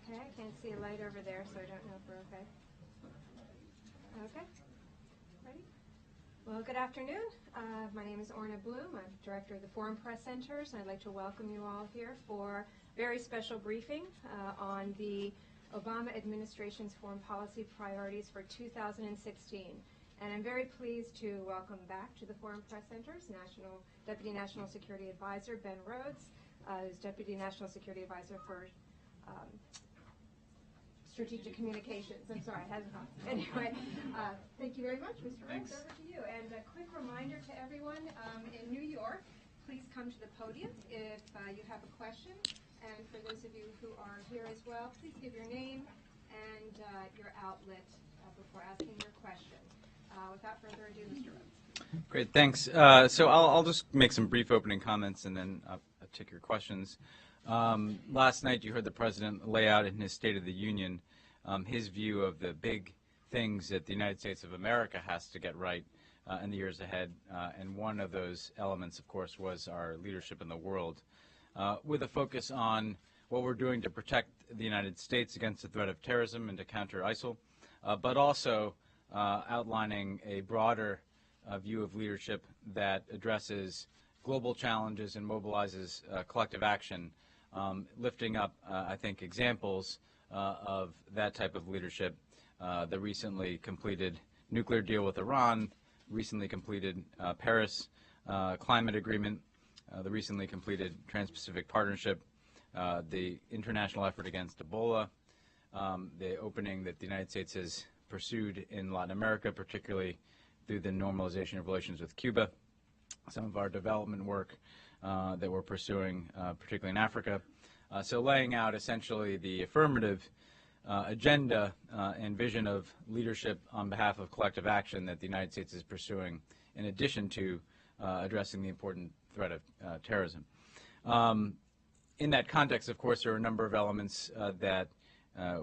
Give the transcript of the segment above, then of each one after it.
Okay, I can't see a light over there, so I don't know if we're okay. Okay, ready? Well, good afternoon. My name is Orna Bloom. I'm director of the Foreign Press Centers, and I'd like to welcome you all here for a very special briefing on the Obama administration's foreign policy priorities for 2016. And I'm very pleased to welcome back to the Foreign Press Centers Deputy National Security Advisor Ben Rhodes, who's Deputy National Security Advisor for Strategic Communications. I'm sorry, I had it wrong. Anyway, thank you very much, Mr. Rhodes. Over to you. And a quick reminder to everyone in New York, please come to the podium if you have a question. And for those of you who are here as well, please give your name and your outlet before asking your question. Without further ado, Mr. Rhodes. Great, thanks. So I'll just make some brief opening comments and then I'll take your questions. Last night you heard the President lay out in his State of the Union his view of the big things that the United States of America has to get right in the years ahead. And one of those elements, of course, was our leadership in the world, with a focus on what we're doing to protect the United States against the threat of terrorism and to counter ISIL, but also outlining a broader view of leadership that addresses global challenges and mobilizes collective action, lifting up, I think, examples of that type of leadership. The recently completed nuclear deal with Iran, recently completed Paris climate agreement, the recently completed Trans-Pacific Partnership, the international effort against Ebola, the opening that the United States has pursued in Latin America, particularly through the normalization of relations with Cuba, some of our development work that we're pursuing, particularly in Africa. So laying out essentially the affirmative agenda and vision of leadership on behalf of collective action that the United States is pursuing, in addition to addressing the important threat of terrorism. In that context, of course, there are a number of elements that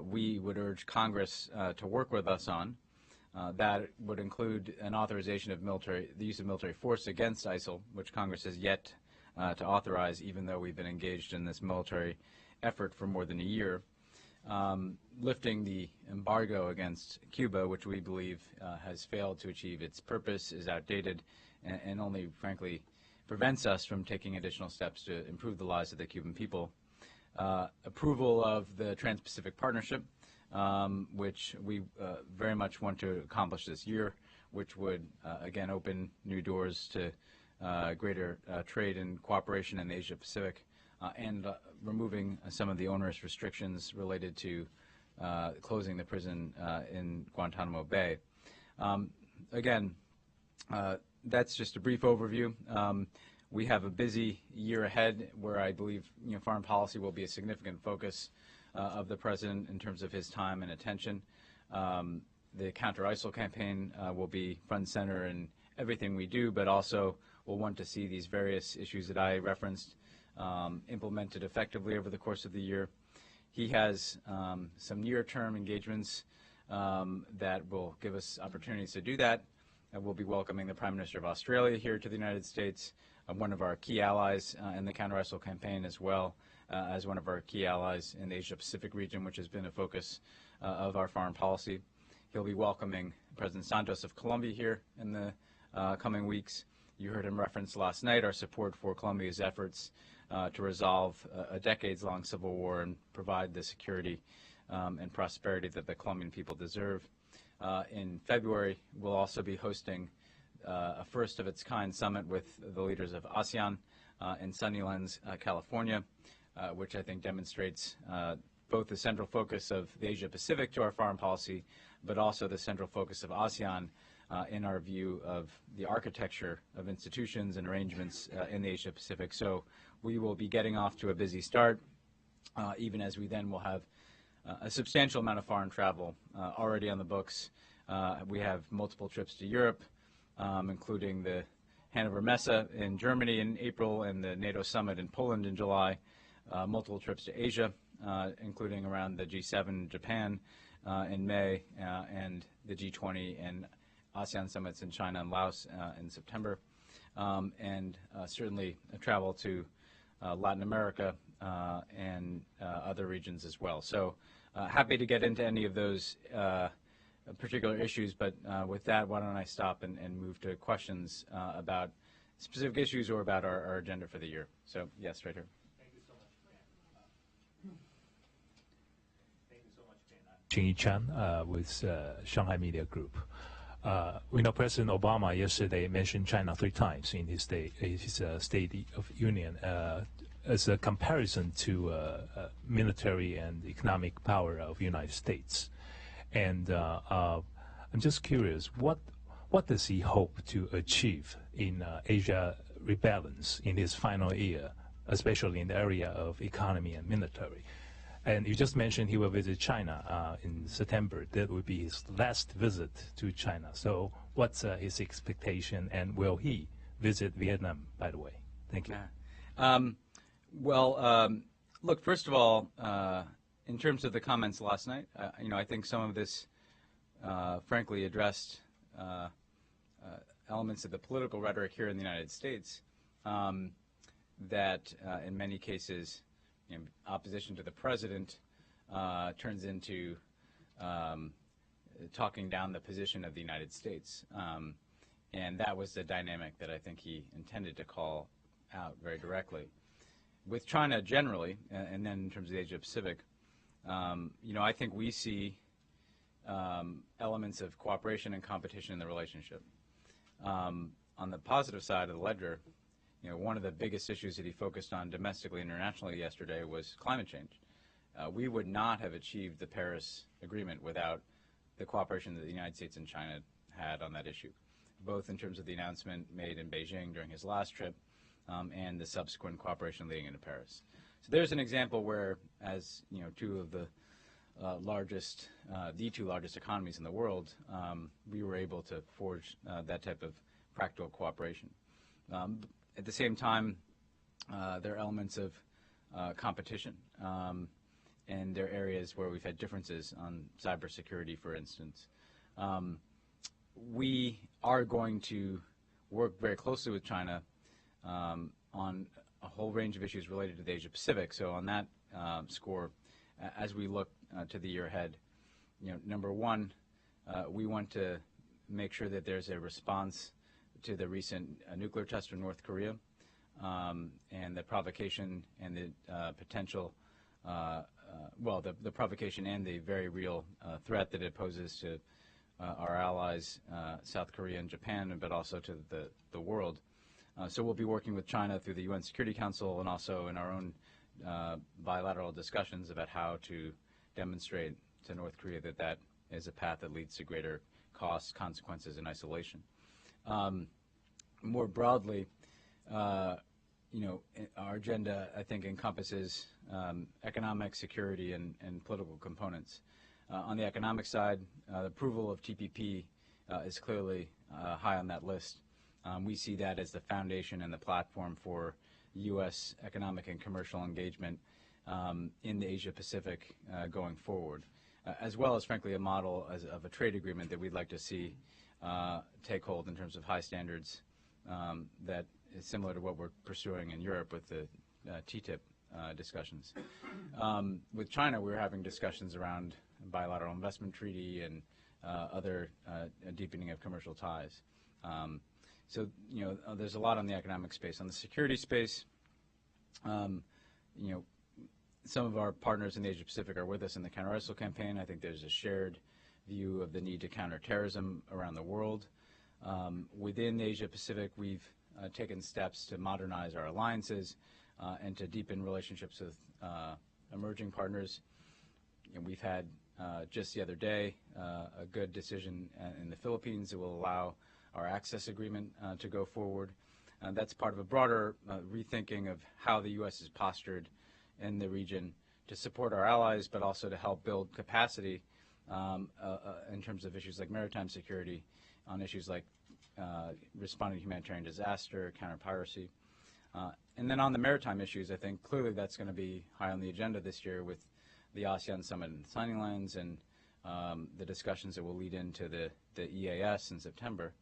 we would urge Congress to work with us on. That would include an authorization of the use of military force against ISIL, which Congress has yet to authorize, even though we've been engaged in this military effort for more than a year. Lifting the embargo against Cuba, which we believe has failed to achieve its purpose, is outdated, and only, frankly, prevents us from taking additional steps to improve the lives of the Cuban people. Approval of the Trans-Pacific Partnership, which we very much want to accomplish this year, which would, again, open new doors to greater trade and cooperation in the Asia-Pacific, and removing some of the onerous restrictions related to closing the prison in Guantanamo Bay. Again, that's just a brief overview. We have a busy year ahead where I believe foreign policy will be a significant focus of the President in terms of his time and attention. The counter-ISIL campaign will be front and center in everything we do, but also we'll want to see these various issues that I referenced implemented effectively over the course of the year. He has some near-term engagements that will give us opportunities to do that. We'll be welcoming the Prime Minister of Australia here to the United States, one of our key allies in the counter-ISIL campaign, as well as one of our key allies in the Asia-Pacific region, which has been a focus of our foreign policy. He'll be welcoming President Santos of Colombia here in the coming weeks. You heard him reference last night our support for Colombia's efforts to resolve a decades-long civil war and provide the security and prosperity that the Colombian people deserve. In February, we'll also be hosting a first-of-its-kind summit with the leaders of ASEAN in Sunnylands, California, which I think demonstrates both the central focus of the Asia-Pacific to our foreign policy, but also the central focus of ASEAN in our view of the architecture of institutions and arrangements in the Asia-Pacific. So we will be getting off to a busy start, even as we then will have a substantial amount of foreign travel already on the books. We have multiple trips to Europe, including the Hannover Messe in Germany in April and the NATO summit in Poland in July, multiple trips to Asia, including around the G7 in Japan in May, and the G20 and ASEAN summits in China and Laos in September, and certainly travel to Latin America and other regions as well. So happy to get into any of those particular issues, but with that, why don't I stop and move to questions about specific issues or about our agenda for the year. So yes, right here. Thank you so much, Ben. Thank you so much, Ben. Jingyi Chan with Shanghai Media Group. We know President Obama yesterday mentioned China 3 times in his State of Union as a comparison to military and economic power of United States. And I'm just curious, what does he hope to achieve in Asia rebalance in his final year, especially in the area of economy and military? And you just mentioned he will visit China in September. That would be his last visit to China. So what's his expectation, and will he visit Vietnam, by the way? Thank you. Look, first of all, in terms of the comments last night, I think some of this, frankly, addressed elements of the political rhetoric here in the United States that, in many cases, opposition to the president turns into talking down the position of the United States. And that was the dynamic that I think he intended to call out very directly. With China generally, and then in terms of the Asia-Pacific, I think we see elements of cooperation and competition in the relationship. On the positive side of the ledger, one of the biggest issues that he focused on domestically and internationally yesterday was climate change. We would not have achieved the Paris Agreement without the cooperation that the United States and China had on that issue, both in terms of the announcement made in Beijing during his last trip and the subsequent cooperation leading into Paris. So there's an example where, as two of the two largest economies in the world, we were able to forge that type of practical cooperation. At the same time, there are elements of competition, and there are areas where we've had differences on cybersecurity, for instance. We are going to work very closely with China on a whole range of issues related to the Asia-Pacific. So on that score, as we look to the year ahead, number one, we want to make sure that there's a response to the recent nuclear test in North Korea and the provocation and the potential, the provocation and the very real threat that it poses to our allies, South Korea and Japan, but also to the world. So we'll be working with China through the UN Security Council and also in our own bilateral discussions about how to demonstrate to North Korea that that is a path that leads to greater costs, consequences, and isolation. More broadly, our agenda, I think, encompasses economic, security, and political components. On the economic side, the approval of TPP is clearly high on that list. We see that as the foundation and the platform for U.S. economic and commercial engagement in the Asia-Pacific going forward, as well as, frankly, a model of a trade agreement that we'd like to see take hold in terms of high standards that is similar to what we're pursuing in Europe with the TTIP discussions. With China, we're having discussions around bilateral investment treaty and other deepening of commercial ties. So, there's a lot on the economic space. On the security space, some of our partners in the Asia-Pacific are with us in the counter-ISIL campaign. I think there's a shared view of the need to counter terrorism around the world. Within the Asia-Pacific, we've taken steps to modernize our alliances and to deepen relationships with emerging partners. And we've had just the other day a good decision in the Philippines that will allow our access agreement to go forward. That's part of a broader rethinking of how the U.S. is postured in the region to support our allies, but also to help build capacity in terms of issues like maritime security, on issues like responding to humanitarian disaster, counter-piracy. And then on the maritime issues, I think clearly that's going to be high on the agenda this year with the ASEAN Summit and signing lines and the discussions that will lead into the EAS in September.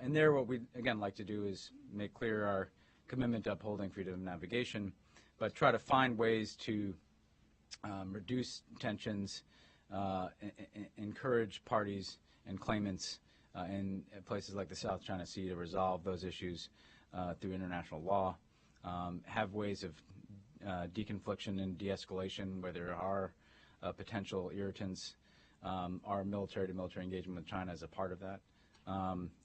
And there what we'd, again, like to do is make clear our commitment to upholding freedom of navigation, but try to find ways to reduce tensions, encourage parties and claimants in places like the South China Sea to resolve those issues through international law, have ways of deconfliction and de-escalation where there are potential irritants. Our military-to-military engagement with China is a part of that.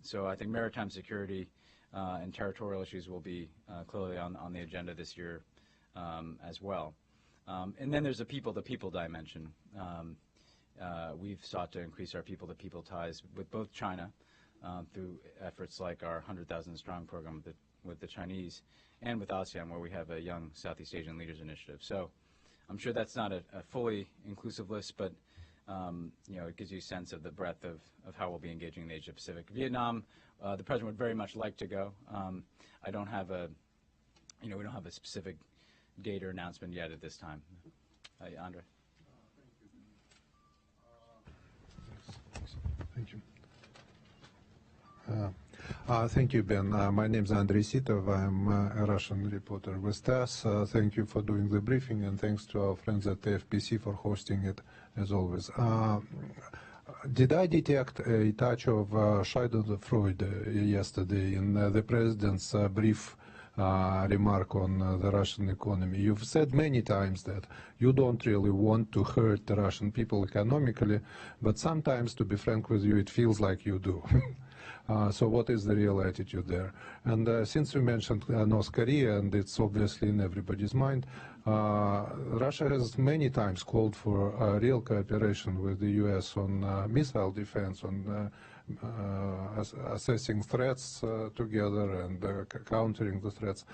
So I think maritime security and territorial issues will be clearly on the agenda this year as well. And then there's a people-to-people dimension. We've sought to increase our people-to-people ties with both China through efforts like our 100,000 Strong program with the Chinese, and with ASEAN, where we have a Young Southeast Asian Leaders Initiative. So I'm sure that's not a fully inclusive list, but it gives you a sense of the breadth of how we'll be engaging in the Asia Pacific. Vietnam, the president would very much like to go. I don't have we don't have a specific date or announcement yet at this time. Andre. Thank you. Thank you, Ben. My name is Andrei Sitov. I'm a Russian reporter with TASS. Thank you for doing the briefing, and thanks to our friends at the FPC for hosting it, as always. Did I detect a touch of Schadenfreude yesterday in the president's brief remark on the Russian economy? You've said many times that you don't really want to hurt the Russian people economically, but sometimes, to be frank with you, it feels like you do. So what is the real attitude there? And since you mentioned North Korea, and it's obviously in everybody's mind, Russia has many times called for real cooperation with the U.S. on missile defense, on assessing threats together and countering the threats.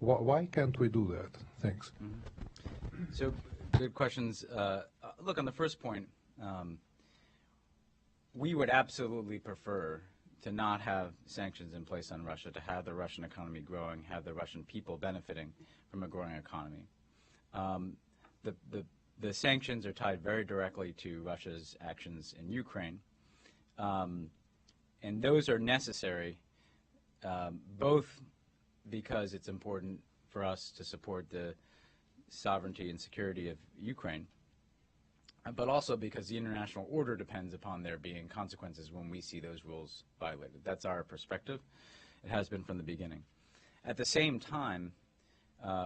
Why can't we do that? Thanks. Mm-hmm. So good questions. Look, on the first point, we would absolutely prefer to not have sanctions in place on Russia, to have the Russian economy growing, have the Russian people benefiting from a growing economy. The sanctions are tied very directly to Russia's actions in Ukraine, and those are necessary both because it's important for us to support the sovereignty and security of Ukraine, but also because the international order depends upon there being consequences when we see those rules violated. That's our perspective. It has been from the beginning. At the same time,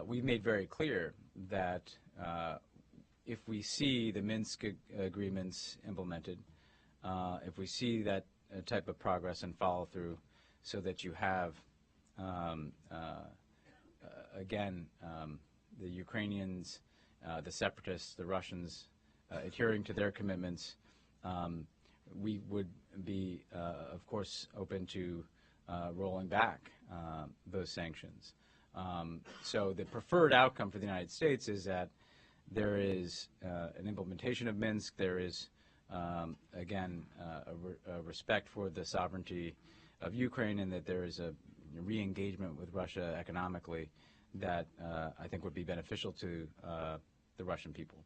we've made very clear that if we see the Minsk agreements implemented, if we see that type of progress and follow through so that you have, again, the Ukrainians, the separatists, the Russians, adhering to their commitments, we would be, of course, open to rolling back those sanctions. So the preferred outcome for the United States is that there is an implementation of Minsk. There is, again, a respect for the sovereignty of Ukraine, and that there is a re-engagement with Russia economically that I think would be beneficial to the Russian people.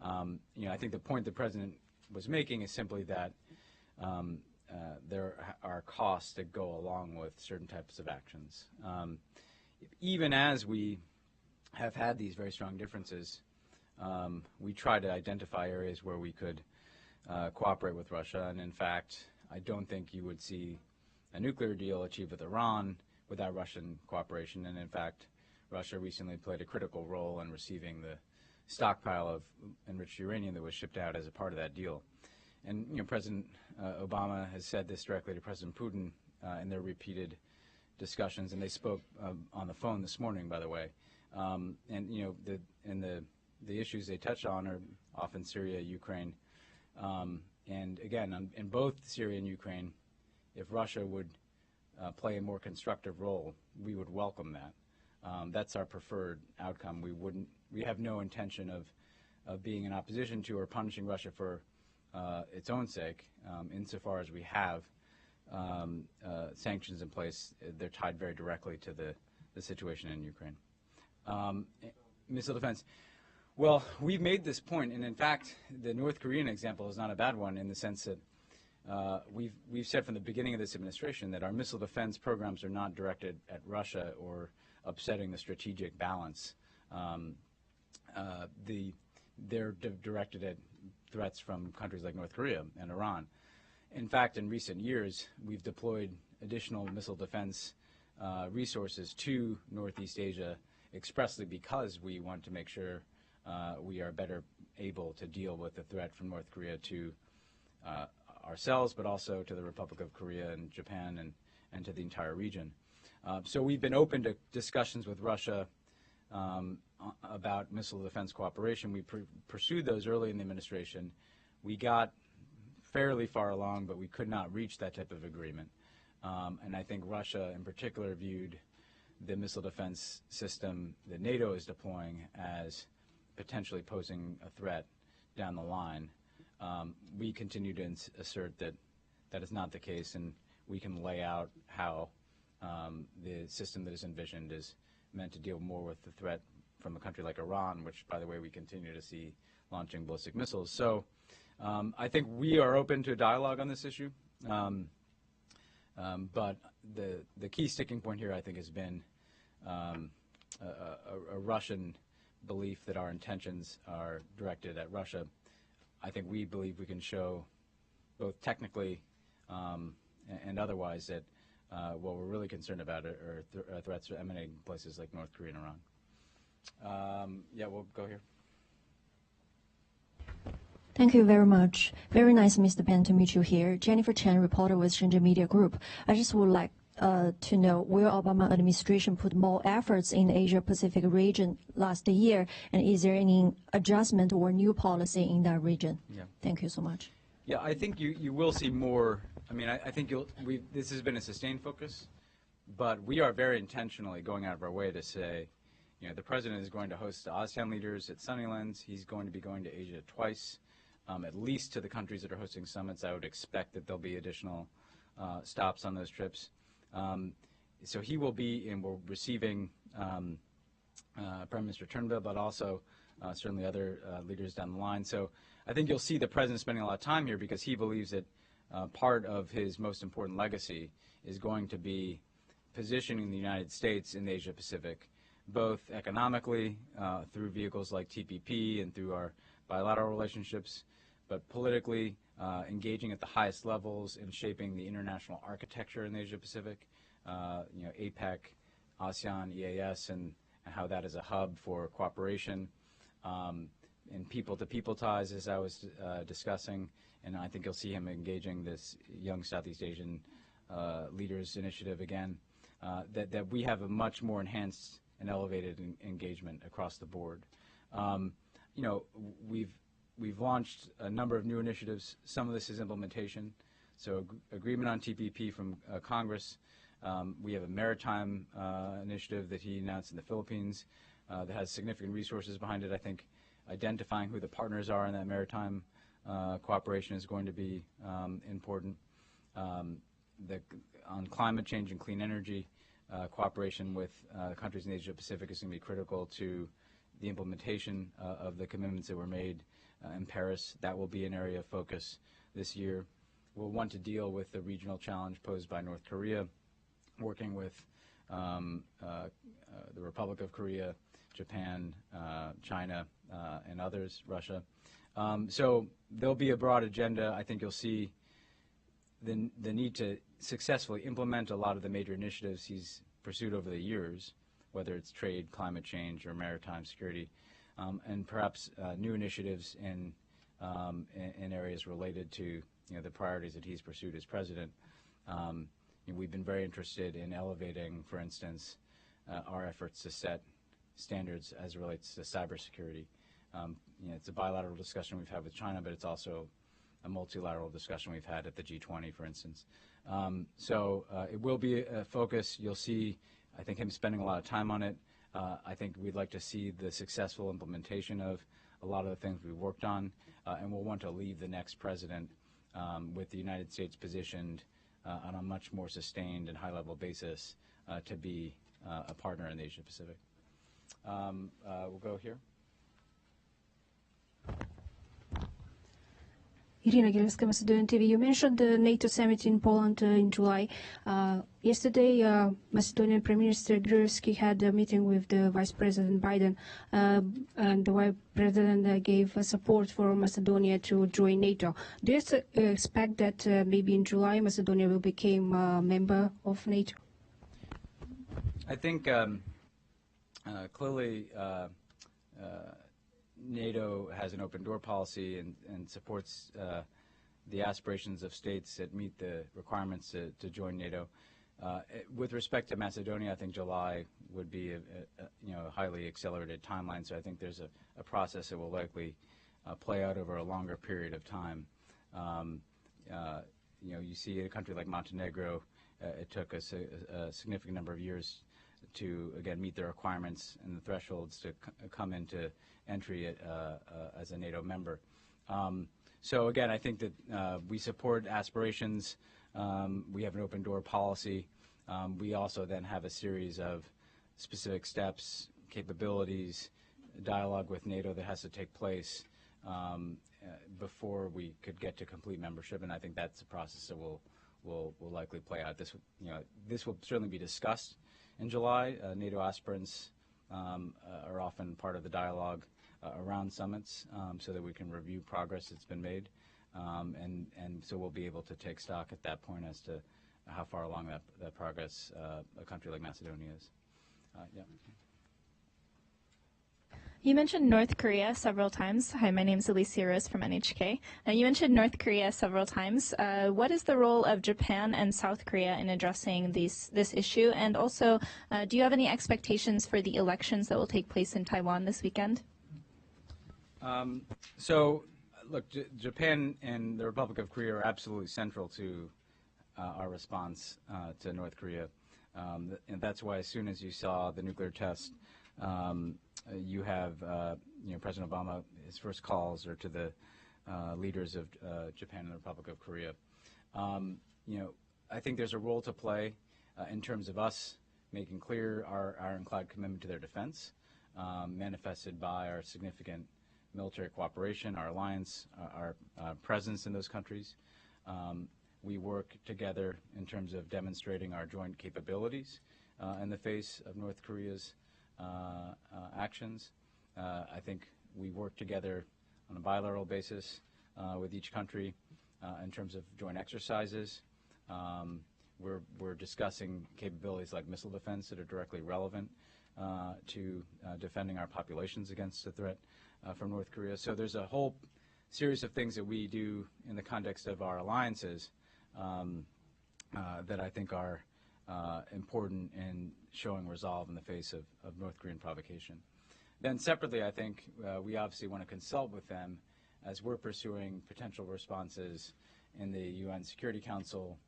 I think the point the president was making is simply that there are costs that go along with certain types of actions. Even as we have had these very strong differences, we try to identify areas where we could cooperate with Russia. And in fact, I don't think you would see a nuclear deal achieved with Iran without Russian cooperation. And in fact, Russia recently played a critical role in receiving the stockpile of enriched uranium that was shipped out as a part of that deal. And President Obama has said this directly to President Putin in their repeated discussions, and they spoke on the phone this morning, by the way. And the issues they touch on are often Syria, Ukraine, and again, in both Syria and Ukraine, if Russia would play a more constructive role, we would welcome that. That's our preferred outcome. We have no intention of being in opposition to or punishing Russia for its own sake. Insofar as we have sanctions in place, they're tied very directly to the situation in Ukraine. Missile defense. Well, we've made this point, and in fact, the North Korean example is not a bad one in the sense that we've said from the beginning of this administration that our missile defense programs are not directed at Russia or upsetting the strategic balance. They're directed at threats from countries like North Korea and Iran. In fact, in recent years, we've deployed additional missile defense resources to Northeast Asia expressly because we want to make sure we are better able to deal with the threat from North Korea to ourselves, but also to the Republic of Korea and Japan and to the entire region. So we've been open to discussions with Russia about missile defense cooperation. We pursued those early in the administration. We got fairly far along, but we could not reach that type of agreement. And I think Russia in particular viewed the missile defense system that NATO is deploying as potentially posing a threat down the line. We continue to assert that that is not the case, and we can lay out how the system that is envisioned is meant to deal more with the threat from a country like Iran, which, by the way, we continue to see launching ballistic missiles. So I think we are open to dialogue on this issue, but the key sticking point here, I think, has been a Russian belief that our intentions are directed at Russia. I think we believe we can show both technically and otherwise that what we're really concerned about are threats emanating from places like North Korea and Iran. Yeah, we'll go here. Thank you very much. Very nice, Mr. Pan, to meet you here. Jennifer Chen, reporter with Shenzhen Media Group. I just would like to know, will Obama administration put more efforts in the Asia-Pacific region last year, and is there any adjustment or new policy in that region? Yeah. Thank you so much. Yeah, I think you will see more. I mean, I think this has been a sustained focus, but we are very intentionally going out of our way to say, you know, the president is going to host the ASEAN leaders at Sunnylands. He's going to be going to Asia twice, at least to the countries that are hosting summits. I would expect that there'll be additional stops on those trips. So he will be, and we're receiving Prime Minister Turnbull, but also certainly other leaders down the line. So I think you'll see the president spending a lot of time here because he believes that part of his most important legacy is going to be positioning the United States in the Asia Pacific, both economically through vehicles like TPP and through our bilateral relationships, but politically engaging at the highest levels in shaping the international architecture in the Asia Pacific, you know, APEC, ASEAN, EAS, and how that is a hub for cooperation, and people-to-people ties, as I was discussing. And I think you'll see him engaging this Young Southeast Asian Leaders Initiative again, that we have a much more enhanced and elevated engagement across the board. You know, we've launched a number of new initiatives. Some of this is implementation. So agreement on TPP from Congress. We have a maritime initiative that he announced in the Philippines that has significant resources behind it. I think identifying who the partners are in that maritime cooperation is going to be important. On climate change and clean energy, cooperation with countries in the Asia Pacific is going to be critical to the implementation of the commitments that were made in Paris. That will be an area of focus this year. We'll want to deal with the regional challenge posed by North Korea, working with the Republic of Korea, Japan, China, and others, Russia. So there'll be a broad agenda. I think you'll see the need to successfully implement a lot of the major initiatives he's pursued over the years, whether it's trade, climate change, or maritime security, and perhaps new initiatives in areas related to the priorities that he's pursued as president. We've been very interested in elevating, for instance, our efforts to set standards as it relates to cybersecurity. It's a bilateral discussion we've had with China, but it's also a multilateral discussion we've had at the G20, for instance. So it will be a focus. You'll see, I think, him spending a lot of time on it. I think we'd like to see the successful implementation of a lot of the things we've worked on, and we'll want to leave the next president with the United States positioned on a much more sustained and high-level basis to be a partner in the Asia Pacific. We'll go here. Irina Gilevska, Macedonian TV. You mentioned the NATO summit in Poland in July. Yesterday, Macedonian Prime Minister Gruevski had a meeting with the Vice President Biden, and the Vice President gave support for Macedonia to join NATO. Do you expect that maybe in July Macedonia will become a member of NATO? I think clearly NATO has an open door policy and supports the aspirations of states that meet the requirements to join NATO. With respect to Macedonia, I think July would be a highly accelerated timeline. So I think there's a process that will likely play out over a longer period of time. You see a country like Montenegro, it took a significant number of years to again meet the requirements and the thresholds to come into entry as a NATO member. So again, I think that we support aspirations. We have an open door policy. We also then have a series of specific steps, capabilities, dialogue with NATO that has to take place before we could get to complete membership. And I think that's a process that will likely play out. This will certainly be discussed in July. NATO aspirants are often part of the dialogue around summits so that we can review progress that's been made. And so we'll be able to take stock at that point as to how far along that progress a country like Macedonia is. Yeah. You mentioned North Korea several times. Hi, my name is Alicia Rose from NHK. You mentioned North Korea several times. What is the role of Japan and South Korea in addressing this issue? And also, do you have any expectations for the elections that will take place in Taiwan this weekend? So, look, Japan and the Republic of Korea are absolutely central to our response to North Korea. And that's why as soon as you saw the nuclear test, you have, President Obama, his first calls are to the leaders of Japan and the Republic of Korea. I think there's a role to play in terms of us making clear our ironclad commitment to their defense, manifested by our significant military cooperation, our alliance, our presence in those countries. We work together in terms of demonstrating our joint capabilities in the face of North Korea's actions. I think we work together on a bilateral basis with each country in terms of joint exercises. We're discussing capabilities like missile defense that are directly relevant to defending our populations against the threat from North Korea. So there's a whole series of things that we do in the context of our alliances that I think are important in showing resolve in the face of North Korean provocation. Then separately, I think we obviously want to consult with them as we're pursuing potential responses in the UN Security Council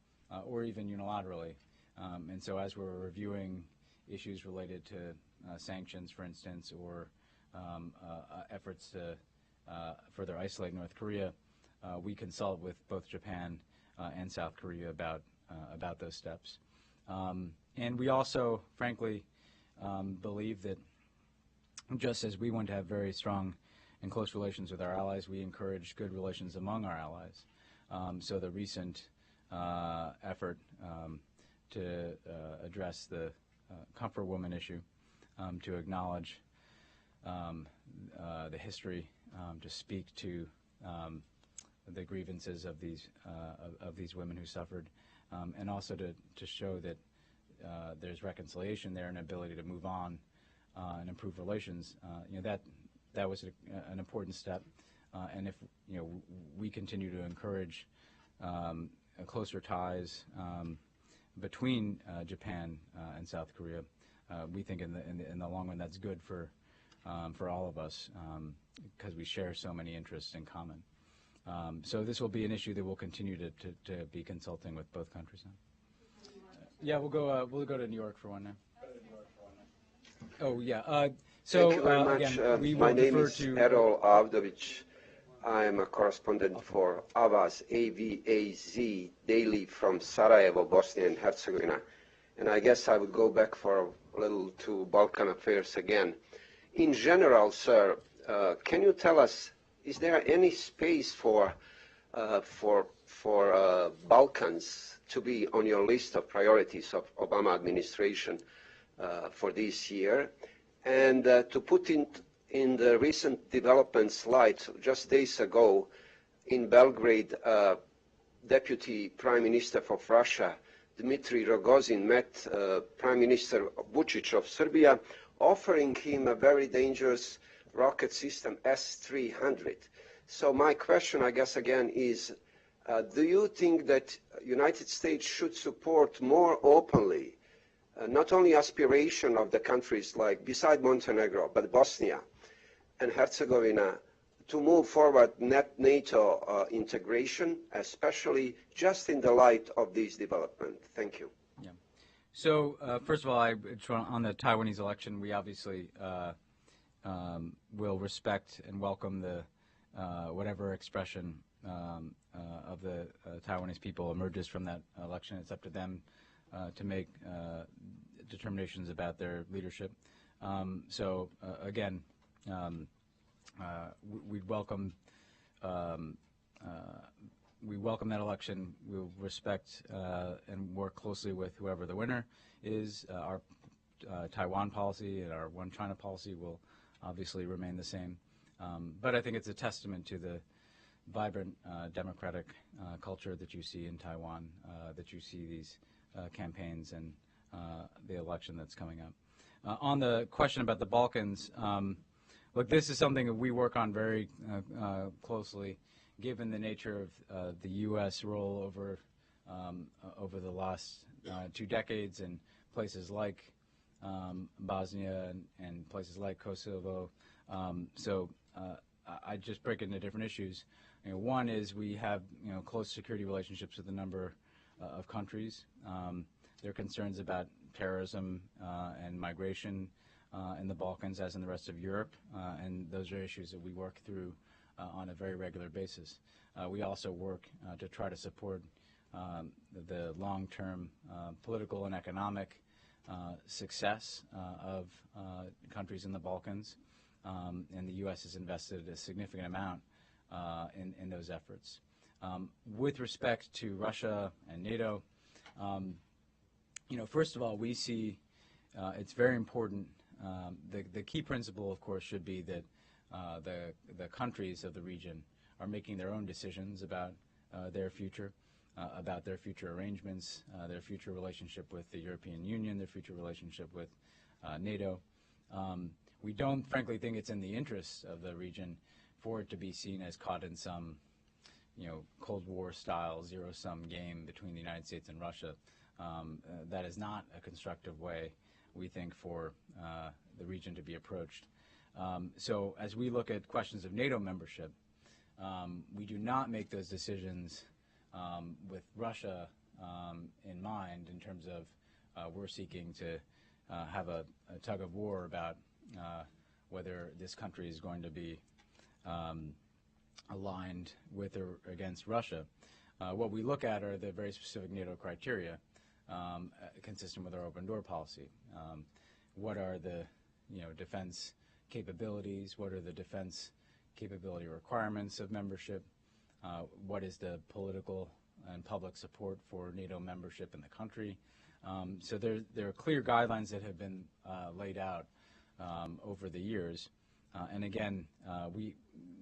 or even unilaterally. And so as we're reviewing issues related to sanctions, for instance, or efforts to further isolate North Korea, we consult with both Japan and South Korea about those steps. And we also, frankly, believe that just as we want to have very strong and close relations with our allies, we encourage good relations among our allies. So the recent effort to address the comfort woman issue, to acknowledge the history, to speak to the grievances of these women who suffered, and also to show that there's reconciliation there and ability to move on and improve relations. That was an important step, and if we continue to encourage closer ties between Japan and South Korea, we think in the long run that's good for all of us because we share so many interests in common. So this will be an issue that we'll continue to be consulting with both countries on. Yeah, we'll go to New York for one now. Oh yeah. So Thank you very much. Again, we will my name refer is to Errol Avdovich. I am a correspondent for Avaz, A-V-A-Z, daily from Sarajevo, Bosnia and Herzegovina. And I guess I would go back for a little to Balkan affairs again. In general, sir, can you tell us, is there any space for for Balkans to be on your list of priorities of Obama administration for this year, and to put in the recent development slide, just days ago in Belgrade, Deputy Prime Minister of Russia, Dmitry Rogozin, met Prime Minister Vučić of Serbia, offering him a very dangerous rocket system, S-300. So my question, I guess, again, is do you think that United States should support more openly not only aspiration of the countries like, beside Montenegro, but Bosnia and Herzegovina, to move forward NATO integration, especially just in the light of this development? Thank you. Yeah. So first of all, on the Taiwanese election, we obviously will respect and welcome the whatever expression of the Taiwanese people emerges from that election. It's up to them to make determinations about their leadership. Again, we welcome that election. We'll respect and work closely with whoever the winner is. Our Taiwan policy and our One China policy will obviously remain the same. But I think it's a testament to the vibrant democratic culture that you see in Taiwan, that you see these campaigns and the election that's coming up. On the question about the Balkans, look, this is something that we work on very closely, given the nature of the U.S. role over the last 2 decades in places like Bosnia and places like Kosovo. I just break into different issues. One is we have close security relationships with a number of countries. There are concerns about terrorism and migration in the Balkans, as in the rest of Europe, and those are issues that we work through on a very regular basis. We also work to try to support the long-term political and economic success of countries in the Balkans, and the U.S. has invested a significant amount in those efforts. With respect to Russia and NATO, first of all, we see it's very important. The key principle, of course, should be that the countries of the region are making their own decisions about their future arrangements, their future relationship with the European Union, their future relationship with NATO. We don't, frankly, think it's in the interests of the region for it to be seen as caught in some, Cold War-style zero-sum game between the United States and Russia. That is not a constructive way, we think, for the region to be approached. So as we look at questions of NATO membership, we do not make those decisions with Russia in mind, in terms of we're seeking to have a tug of war about whether this country is going to be aligned with or against Russia. What we look at are the very specific NATO criteria consistent with our open door policy. What are the defense capabilities? What are the defense capability requirements of membership? What is the political and public support for NATO membership in the country? So there are clear guidelines that have been laid out over the years. And again,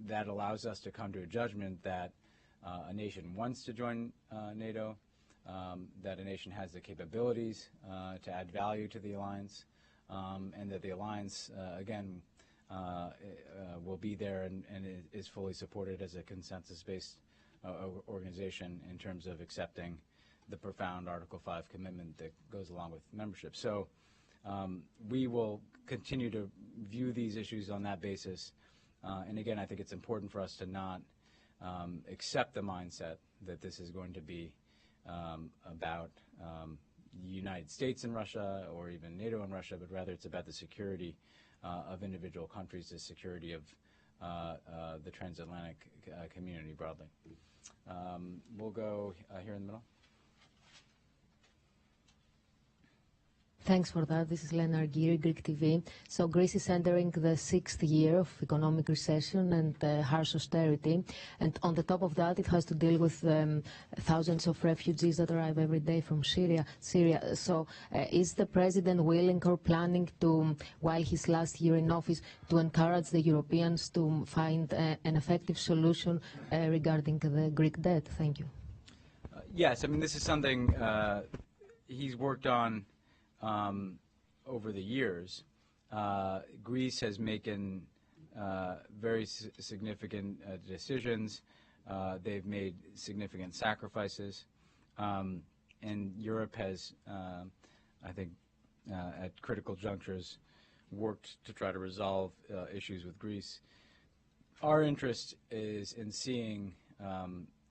that allows us to come to a judgment that a nation wants to join NATO, that a nation has the capabilities to add value to the alliance, and that the alliance, again, will be there and is fully supported as a consensus-based organization in terms of accepting the profound Article 5 commitment that goes along with membership. So we will continue to view these issues on that basis. And again, I think it's important for us to not accept the mindset that this is going to be about the United States and Russia, or even NATO and Russia, but rather it's about the security of individual countries, the security of the transatlantic community broadly. We'll go here in the middle. Thanks for that. This is Lena Argyri, Greek TV. So Greece is entering the 6th year of economic recession and harsh austerity. And on the top of that, it has to deal with thousands of refugees that arrive every day from Syria. So is the president willing or planning to, while his last year in office, to encourage the Europeans to find an effective solution regarding the Greek debt? Thank you. Yes, I mean, this is something he's worked on over the years. Greece has making very significant decisions. They've made significant sacrifices. And Europe has, I think, at critical junctures, worked to try to resolve issues with Greece. Our interest is in seeing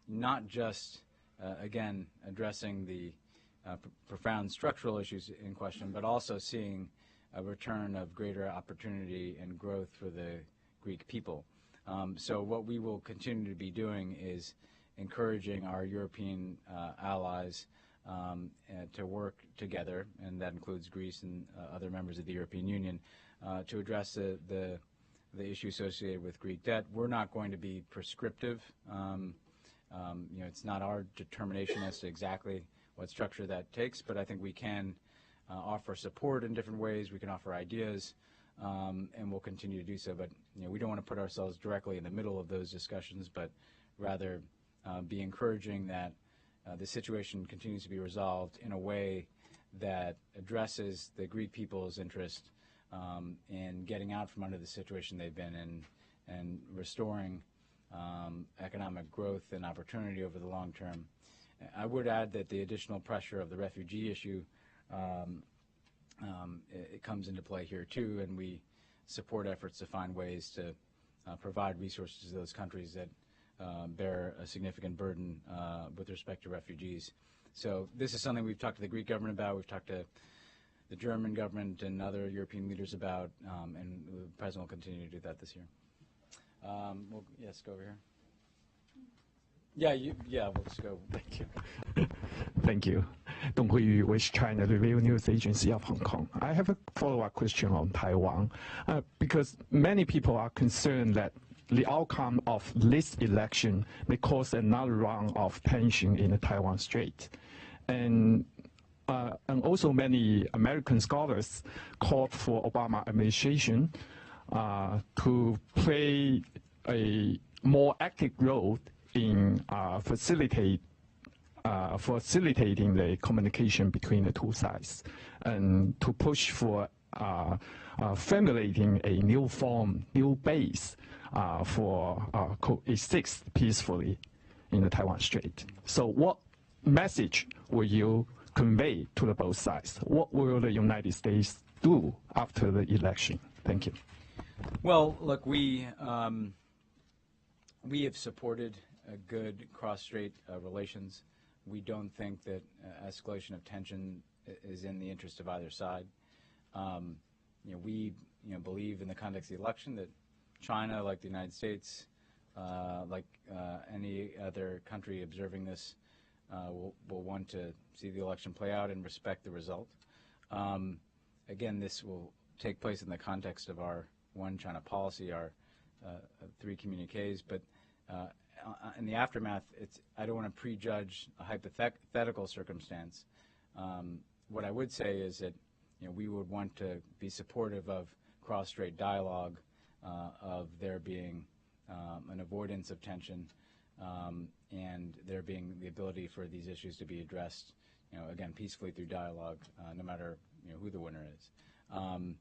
not just, again, addressing the profound structural issues in question, but also seeing a return of greater opportunity and growth for the Greek people. So what we will continue to be doing is encouraging our European allies to work together, and that includes Greece and other members of the European Union, to address the issue associated with Greek debt. We're not going to be prescriptive. It's not our determination as to exactly what structure that takes, but I think we can offer support in different ways. We can offer ideas, and we'll continue to do so. But we don't want to put ourselves directly in the middle of those discussions, but rather be encouraging that the situation continues to be resolved in a way that addresses the Greek people's interest in getting out from under the situation they've been in and restoring economic growth and opportunity over the long term. I would add that the additional pressure of the refugee issue it comes into play here too, and we support efforts to find ways to provide resources to those countries that bear a significant burden with respect to refugees. So this is something we've talked to the Greek government about, we've talked to the German government and other European leaders about, and the President will continue to do that this year. Yes, go over here. Yeah, we'll just go. Thank you. Thank you. Dong Huiyu, West China Review News Agency of Hong Kong. I have a follow-up question on Taiwan, because many people are concerned that the outcome of this election may cause another round of tension in the Taiwan Strait. And also many American scholars called for Obama administration to play a more active role in facilitating the communication between the two sides, and to push for formulating a new form, new base for coexist peacefully in the Taiwan Strait. So what message will you convey to the both sides? What will the United States do after the election? Thank you. Well, look, we have supported good cross-strait relations. We don't think that escalation of tension is in the interest of either side. We believe in the context of the election that China, like the United States, like any other country observing this, will want to see the election play out and respect the result. Again, this will take place in the context of our One China policy, our 3 communiques, but in the aftermath, I don't want to prejudge a hypothetical circumstance. What I would say is that we would want to be supportive of cross-strait dialogue, of there being an avoidance of tension, and there being the ability for these issues to be addressed, again, peacefully through dialogue, no matter who the winner is. And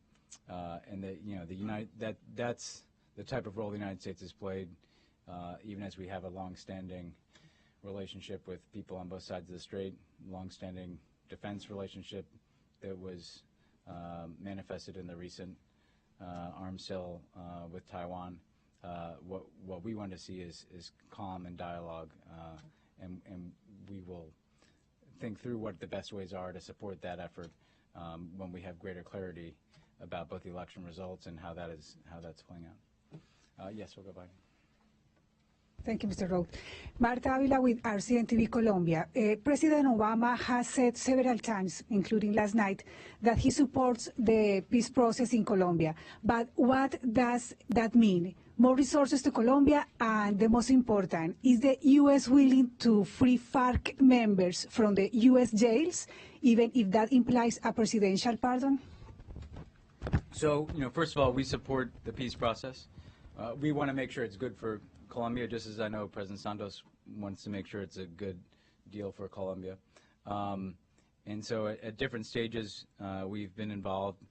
that's the type of role the United States has played, even as we have a long-standing relationship with people on both sides of the strait, long-standing defense relationship that was manifested in the recent arms sale with Taiwan. What we want to see is calm and dialogue, and we will think through what the best ways are to support that effort when we have greater clarity about both the election results and how that's playing out. Yes, we'll go back. Thank you, Mr. Rhodes. Marta Avila with RCN TV Colombia. President Obama has said several times, including last night, that he supports the peace process in Colombia. But what does that mean? More resources to Colombia, and the most important, is the U.S. willing to free FARC members from the U.S. jails, even if that implies a presidential pardon? So, first of all, we support the peace process. We want to make sure it's good for Colombia, just as I know President Santos wants to make sure it's a good deal for Colombia. And so at different stages, we've been involved,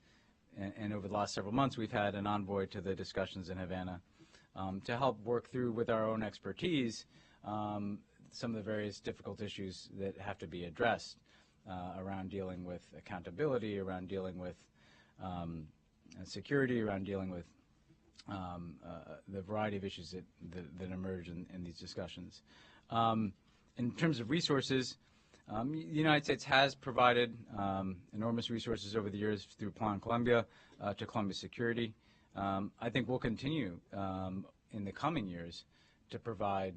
and over the last several months, we've had an envoy to the discussions in Havana to help work through with our own expertise some of the various difficult issues that have to be addressed around dealing with accountability, around dealing with security, around dealing with the variety of issues that emerge in these discussions. In terms of resources, the United States has provided enormous resources over the years through Plan Colombia to Colombia's security. I think we'll continue in the coming years to provide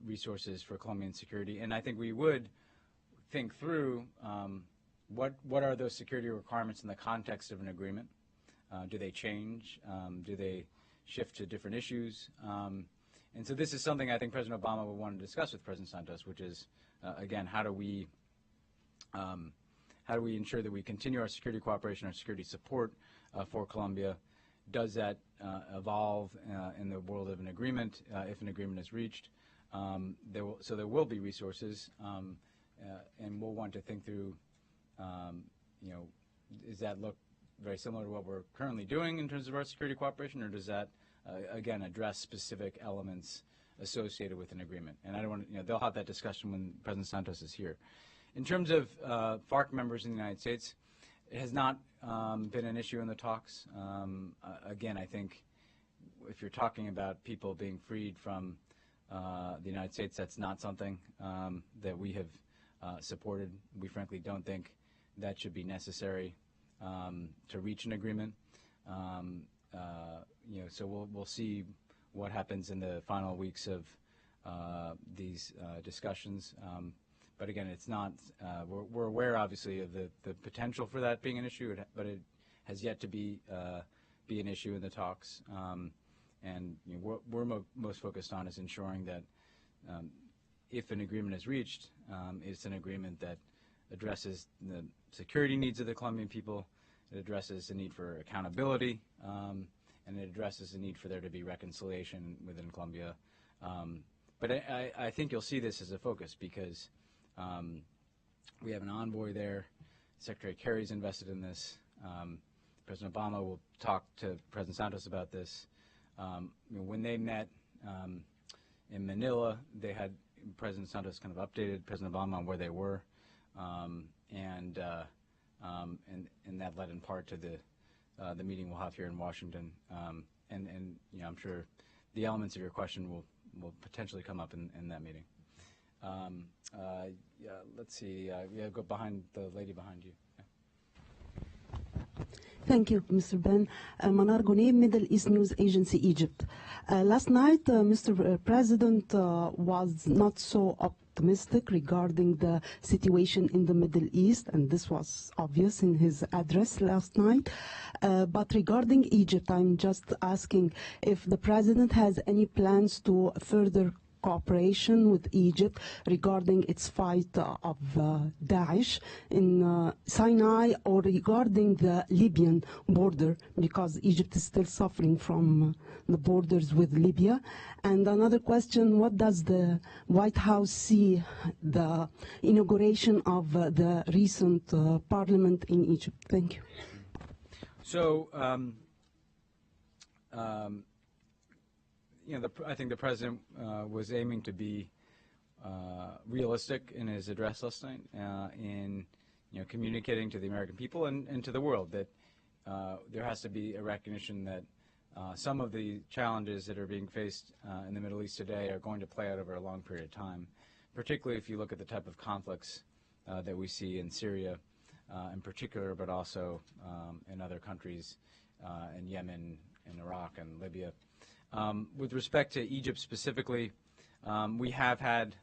resources for Colombian security, and I think we would think through what are those security requirements in the context of an agreement. Do they change? Do they shift to different issues? And so this is something I think President Obama would want to discuss with President Santos, which is, again, how do we ensure that we continue our security cooperation, our security support for Colombia? Does that evolve in the world of an agreement if an agreement is reached? There will be resources, and we'll want to think through, does that look very similar to what we're currently doing in terms of our security cooperation, or does that, again, address specific elements associated with an agreement? And I don't want they'll have that discussion when President Santos is here. In terms of FARC members in the United States, it has not been an issue in the talks. Again, I think if you're talking about people being freed from the United States, that's not something that we have supported. We frankly don't think that should be necessary to reach an agreement. So we'll see what happens in the final weeks of these discussions. But again, it's not. We're aware, obviously, of the potential for that being an issue, but it has yet to be an issue in the talks. And what we're most focused on is ensuring that if an agreement is reached, it's an agreement that addresses the security needs of the Colombian people, it addresses the need for accountability, and it addresses the need for there to be reconciliation within Colombia. But I think you'll see this as a focus because we have an envoy there. Secretary Kerry's invested in this. President Obama will talk to President Santos about this. When they met in Manila, they had President Santos kind of updated President Obama on where they were, and that led in part to the meeting we'll have here in Washington. And I'm sure the elements of your question will potentially come up in that meeting. Let's see. Go behind the lady behind you. Thank you, Mr. Ben. Manar Goneh, Middle East News Agency, Egypt. Last night, Mr. President was not so optimistic regarding the situation in the Middle East, and this was obvious in his address last night. But regarding Egypt, I'm just asking if the President has any plans to further cooperation with Egypt regarding its fight of Daesh in Sinai, or regarding the Libyan border, because Egypt is still suffering from the borders with Libya. And another question, what does the White House see the inauguration of the recent parliament in Egypt? Thank you. So, I think the president was aiming to be realistic in his address last night, in communicating to the American people and to the world that there has to be a recognition that some of the challenges that are being faced in the Middle East today are going to play out over a long period of time, particularly if you look at the type of conflicts that we see in Syria in particular, but also in other countries, in Yemen, in Iraq, and Libya. With respect to Egypt specifically, we have had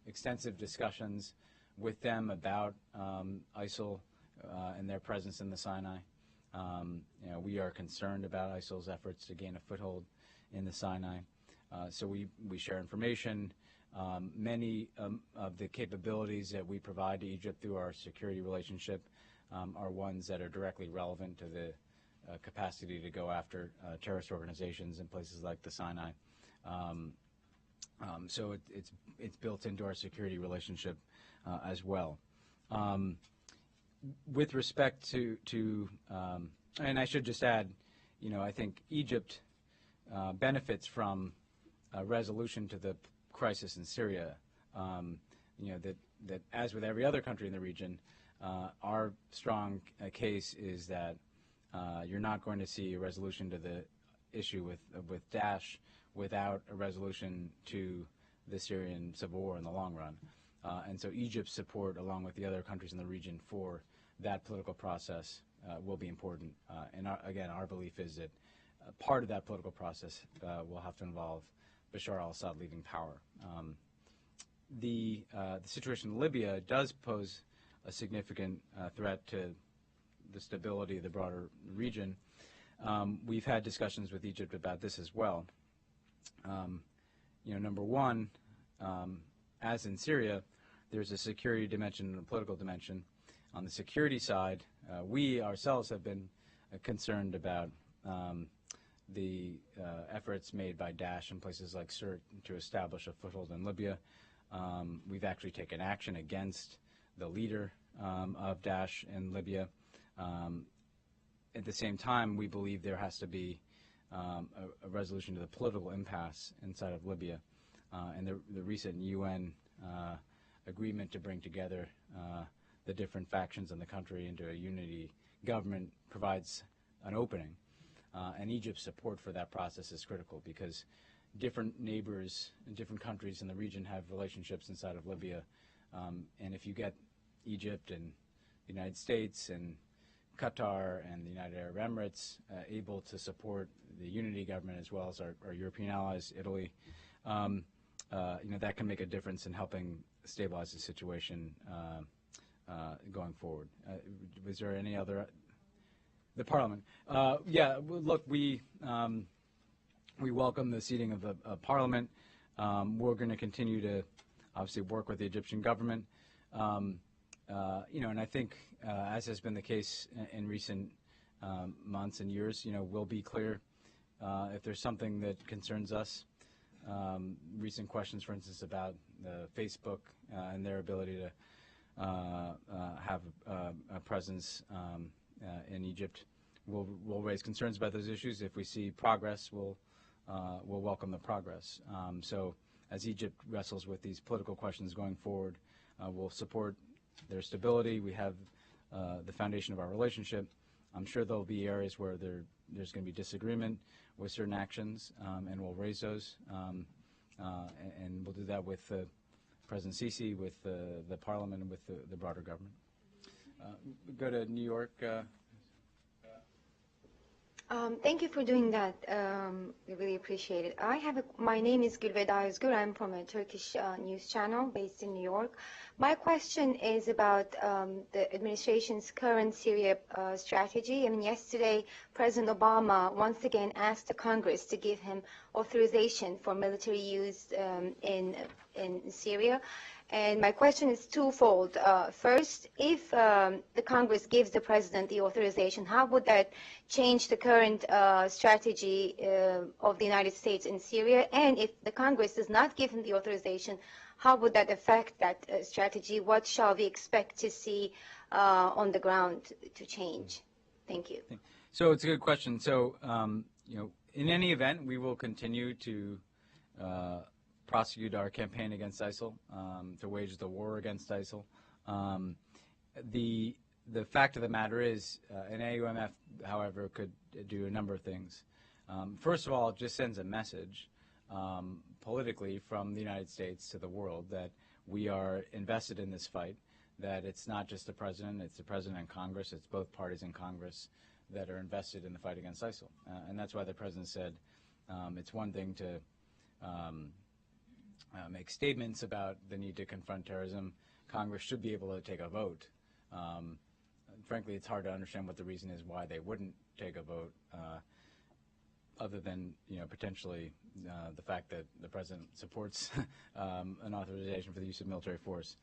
extensive discussions with them about ISIL and their presence in the Sinai. We are concerned about ISIL's efforts to gain a foothold in the Sinai. So we share information. Many of the capabilities that we provide to Egypt through our security relationship are ones that are directly relevant to the capacity to go after terrorist organizations in places like the Sinai. So it's built into our security relationship as well. With respect to and I should just add, I think Egypt benefits from a resolution to the crisis in Syria. That as with every other country in the region, our strong case is that you're not going to see a resolution to the issue with Daesh without a resolution to the Syrian civil war in the long run. And so Egypt's support, along with the other countries in the region, for that political process will be important. And again, our belief is that part of that political process will have to involve Bashar al-Assad leaving power. The situation in Libya does pose a significant threat to the stability of the broader region. We've had discussions with Egypt about this as well. Number one, as in Syria, there's a security dimension and a political dimension. On the security side, we ourselves have been concerned about the efforts made by Daesh in places like Sirte to establish a foothold in Libya. We've actually taken action against the leader of Daesh in Libya. At the same time, we believe there has to be a resolution to the political impasse inside of Libya. And the recent UN agreement to bring together the different factions in the country into a unity government provides an opening. And Egypt's support for that process is critical because different neighbors in different countries in the region have relationships inside of Libya. And if you get Egypt and the United States and Qatar and the United Arab Emirates able to support the unity government as well as our European allies, Italy, that can make a difference in helping stabilize the situation going forward. Was there any other? The Parliament. Yeah, look, we welcome the seating of the Parliament. We're going to continue to obviously work with the Egyptian government. And I think, as has been the case in recent months and years, we'll be clear if there's something that concerns us. Recent questions, for instance, about Facebook and their ability to have a presence in Egypt. We'll raise concerns about those issues. If we see progress, we'll welcome the progress. So as Egypt wrestles with these political questions going forward, we'll support their stability. We have the foundation of our relationship. I'm sure there'll be areas where there's going to be disagreement with certain actions, and we'll raise those. And we'll do that with President Sisi, with the Parliament, and with the broader government. Go to New York. Thank you for doing that. We really appreciate it. My name is Gülveda Özgür. I'm from a Turkish news channel based in New York. My question is about the administration's current Syria strategy. I mean, yesterday, President Obama once again asked the Congress to give him authorization for military use in Syria. And my question is twofold. First, if the Congress gives the President the authorization, how would that change the current strategy of the United States in Syria? And if the Congress does not give him the authorization, how would that affect that strategy? What shall we expect to see on the ground to change? Thank you. So it's a good question. So, in any event, we will continue to prosecute our campaign against ISIL, to wage the war against ISIL. The fact of the matter is, an AUMF, however, could do a number of things. First of all, it just sends a message politically from the United States to the world that we are invested in this fight, that it's not just the President, it's the President and Congress, it's both parties in Congress that are invested in the fight against ISIL. And that's why the President said It's one thing to make statements about the need to confront terrorism. Congress should be able to take a vote. Frankly, it's hard to understand what the reason is why they wouldn't take a vote, other than potentially the fact that the president supports an authorization for the use of military force.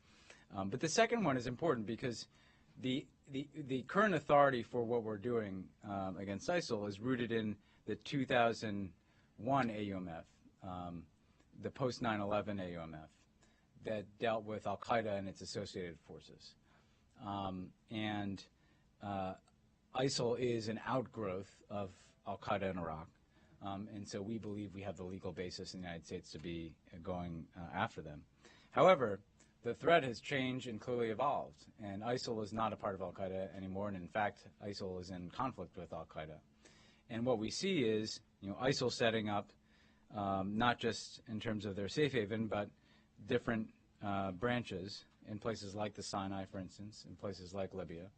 But the second one is important because the current authority for what we're doing against ISIL is rooted in the 2001 AUMF, the post 9/11 AUMF, that dealt with Al Qaeda and its associated forces. ISIL is an outgrowth of Al Qaeda in Iraq, and so we believe we have the legal basis in the United States to be going after them. However, the threat has changed and clearly evolved, and ISIL is not a part of Al Qaeda anymore, and in fact, ISIL is in conflict with Al Qaeda. And what we see is, ISIL setting up, not just in terms of their safe haven, but different branches in places like the Sinai, for instance, in places like Libya,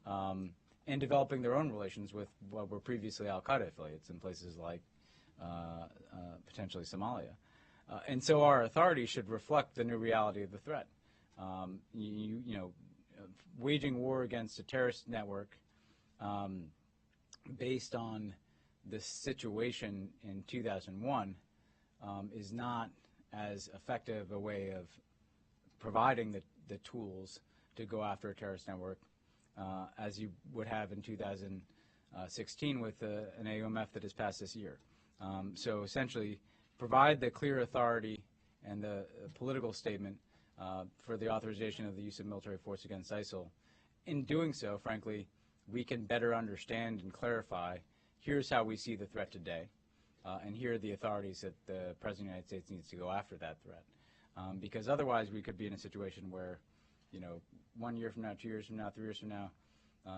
and developing their own relations with what were previously Al Qaeda affiliates in places like potentially Somalia. And so our authority should reflect the new reality of the threat. Waging war against a terrorist network based on the situation in 2001 is not as effective a way of providing the tools to go after a terrorist network as you would have in 2016 with an AUMF that has passed this year. So essentially, provide the clear authority and the political statement for the authorization of the use of military force against ISIL. In doing so, frankly, we can better understand and clarify, here's how we see the threat today, and here are the authorities that the President of the United States needs to go after that threat. Because otherwise we could be in a situation where, 1 year from now, 2 years from now, 3 years from now,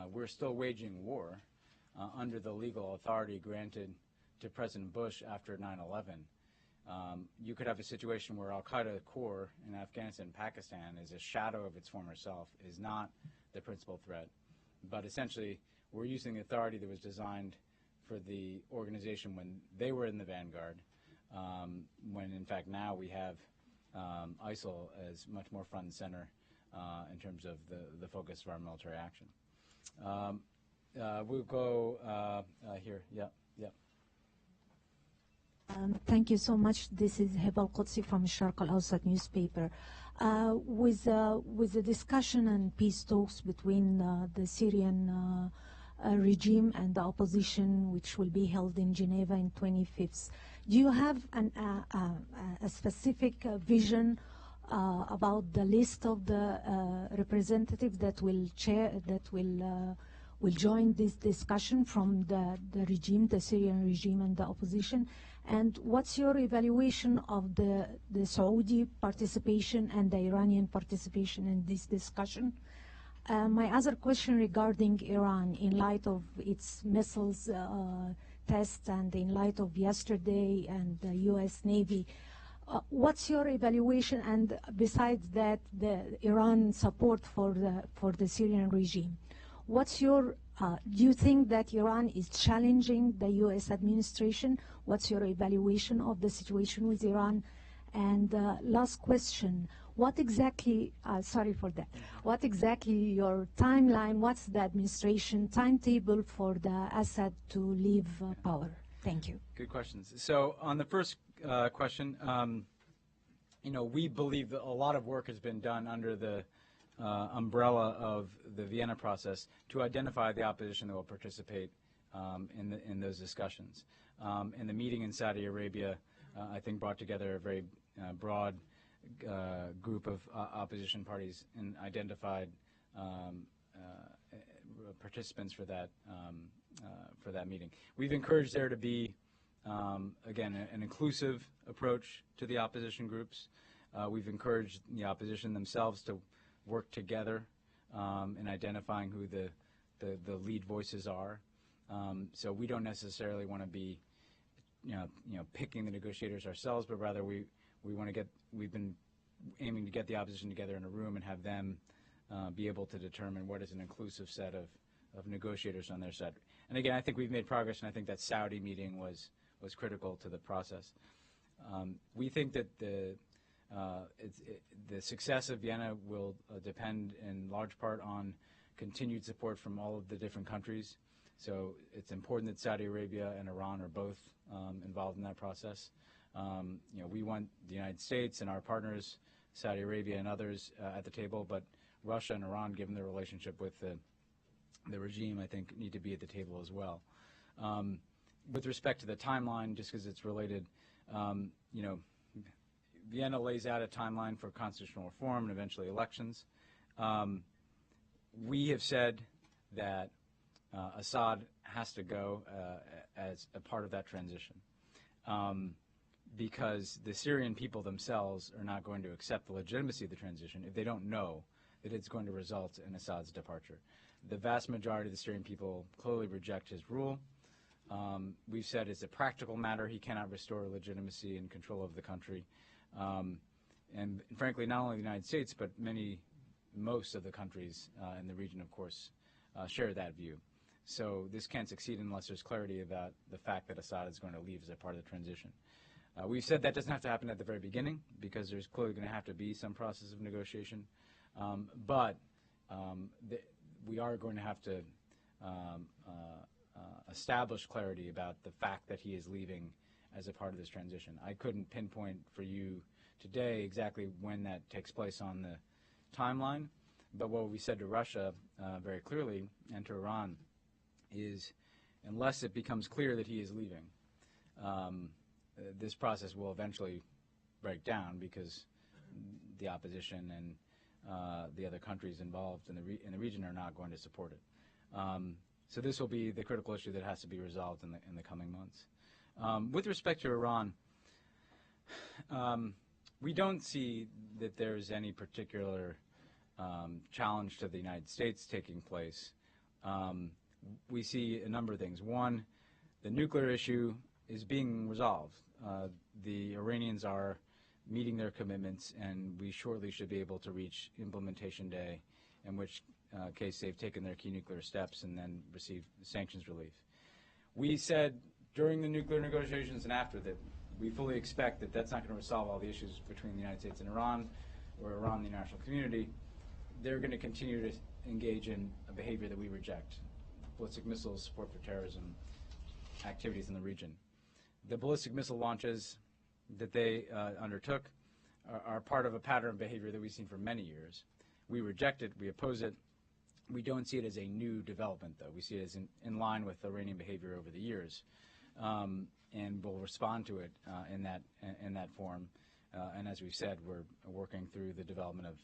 we're still waging war under the legal authority granted to President Bush after 9/11. You could have a situation where Al Qaeda core in Afghanistan and Pakistan is a shadow of its former self, is not the principal threat, but essentially we're using the authority that was designed for the organization when they were in the vanguard, when in fact now we have ISIL as much more front and center in terms of the focus of our military action. We'll go here. Yeah. Thank you so much. This is Heba Al-Qudsi from Sharq Al-Awsat newspaper. With the discussion and peace talks between the Syrian regime and the opposition, which will be held in Geneva in 25th, do you have a specific vision about the list of the representatives that will join this discussion from the regime, the Syrian regime and the opposition? And what's your evaluation of the Saudi participation and the Iranian participation in this discussion? My other question regarding Iran, in light of its missiles tests and in light of yesterday and the U.S. Navy, what's your evaluation? And besides that, the Iran support for the Syrian regime, what's your do you think that Iran is challenging the U.S. administration? What's your evaluation of the situation with Iran? And last question, what exactly, sorry for that, what exactly your timeline, what's the administration timetable for the Assad to leave power? Thank you. Good questions. So on the first question, we believe that a lot of work has been done under the umbrella of the Vienna process to identify the opposition that will participate in those discussions. And the meeting in Saudi Arabia, I think, brought together a very broad group of opposition parties and identified participants for that meeting. We've encouraged there to be, again, an inclusive approach to the opposition groups. We've encouraged the opposition themselves to work together in identifying who the lead voices are. So we don't necessarily want to be, picking the negotiators ourselves, but rather we've been aiming to get the opposition together in a room and have them be able to determine what is an inclusive set of negotiators on their side. And again, I think we've made progress, and I think that Saudi meeting was was critical to the process. We think that the success of Vienna will depend in large part on continued support from all of the different countries. So it's important that Saudi Arabia and Iran are both involved in that process. We want the United States and our partners, Saudi Arabia and others, at the table, but Russia and Iran, given their relationship with the regime, I think need to be at the table as well. With respect to the timeline, just because it's related, Vienna lays out a timeline for constitutional reform and eventually elections. We have said that Assad has to go as a part of that transition because the Syrian people themselves are not going to accept the legitimacy of the transition if they don't know that it's going to result in Assad's departure. The vast majority of the Syrian people clearly reject his rule. We've said it's a practical matter. He cannot restore legitimacy and control of the country. And frankly, not only the United States, but most of the countries in the region, of course, share that view. So this can't succeed unless there's clarity about the fact that Assad is going to leave as a part of the transition. We've said that doesn't have to happen at the very beginning because there's clearly going to have to be some process of negotiation. But we are going to have to establish clarity about the fact that he is leaving as a part of this transition. I couldn't pinpoint for you today exactly when that takes place on the timeline, but what we said to Russia very clearly and to Iran is unless it becomes clear that he is leaving, this process will eventually break down because the opposition and the other countries involved in the region are not going to support it. So this will be the critical issue that has to be resolved in the coming months. With respect to Iran, we don't see that there's any particular challenge to the United States taking place. We see a number of things. One, the nuclear issue is being resolved. The Iranians are meeting their commitments, and we shortly should be able to reach implementation day, in which case they've taken their key nuclear steps and then received sanctions relief. We said during the nuclear negotiations and after that we fully expect that that's not going to resolve all the issues between the United States and Iran or Iran and the international community. They're going to continue to engage in a behavior that we reject: ballistic missiles, support for terrorism, activities in the region. The ballistic missile launches that they undertook are part of a pattern of behavior that we've seen for many years. We reject it, we oppose it. We don't see it as a new development, though. We see it as in line with Iranian behavior over the years, and we'll respond to it in that form. And as we've said, we're working through the development of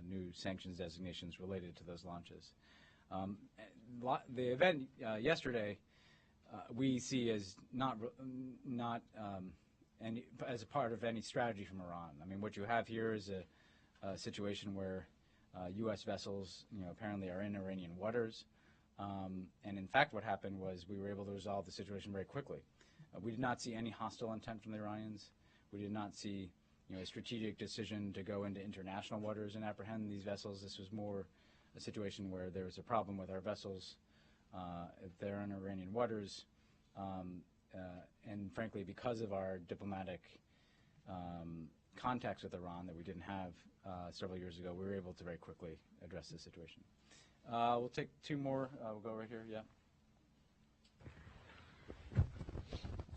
new sanctions designations related to those launches. The event yesterday we see as not as a part of any strategy from Iran. I mean, what you have here is a situation where U.S. vessels, apparently are in Iranian waters. And in fact, what happened was we were able to resolve the situation very quickly. We did not see any hostile intent from the Iranians. We did not see, a strategic decision to go into international waters and apprehend these vessels. This was more a situation where there was a problem with our vessels. If they're in Iranian waters, and frankly, because of our diplomatic contacts with Iran that we didn't have several years ago, we were able to very quickly address this situation. We'll take two more. We'll go right here. Yeah.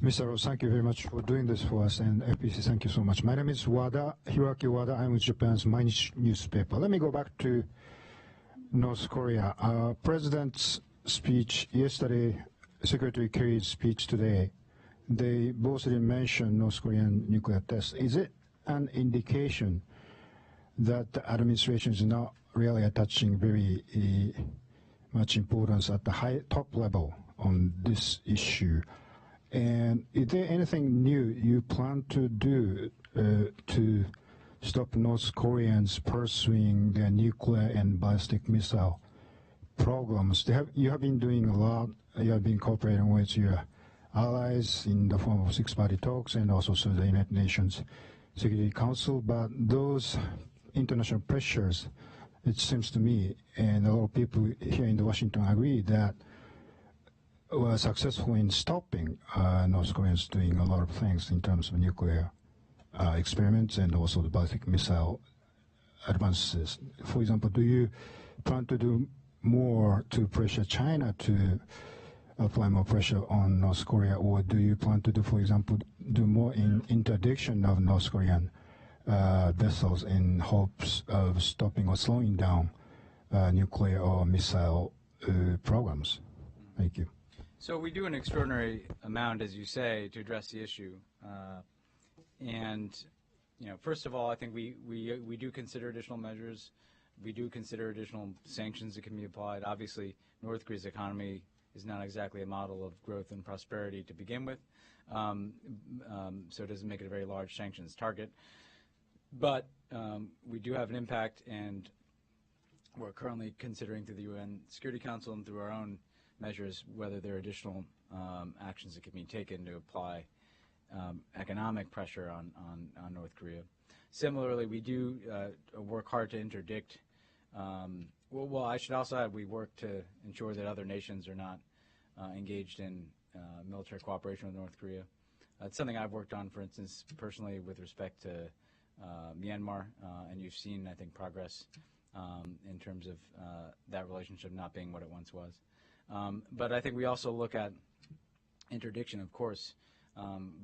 Mr. Rhodes, thank you very much for doing this for us, and FPC, thank you so much. My name is Hiroaki Wada. I'm with Japan's Mainichi newspaper. Let me go back to North Korea. President's speech yesterday, Secretary Kerry's speech today, they both didn't mention North Korean nuclear tests. Is it an indication that the administration is not really attaching very much importance at the top level on this issue? And is there anything new you plan to do to stop North Koreans pursuing their nuclear and ballistic missile programs? You have been doing a lot. You have been cooperating with your allies in the form of six-party talks and also through the United Nations Security Council. But those international pressures, it seems to me, and a lot of people here in Washington agree that were successful in stopping North Koreans doing a lot of things in terms of nuclear experiments and also the ballistic missile advances. For example, do you plan to do more to pressure China to apply more pressure on North Korea, or do you plan to do, for example, do more in interdiction of North Korean vessels in hopes of stopping or slowing down nuclear or missile programs? Thank you. So we do an extraordinary amount, as you say, to address the issue. And, first of all, I think we do consider additional measures. We do consider additional sanctions that can be applied. Obviously, North Korea's economy is not exactly a model of growth and prosperity to begin with, so it doesn't make it a very large sanctions target. But we do have an impact, and we're currently considering through the UN Security Council and through our own measures whether there are additional actions that can be taken to apply economic pressure on North Korea. Similarly, we do work hard to interdict. Well, I should also add we work to ensure that other nations are not engaged in military cooperation with North Korea. It's something I've worked on, for instance, personally with respect to Myanmar, and you've seen, I think, progress in terms of that relationship not being what it once was. But I think we also look at interdiction, of course.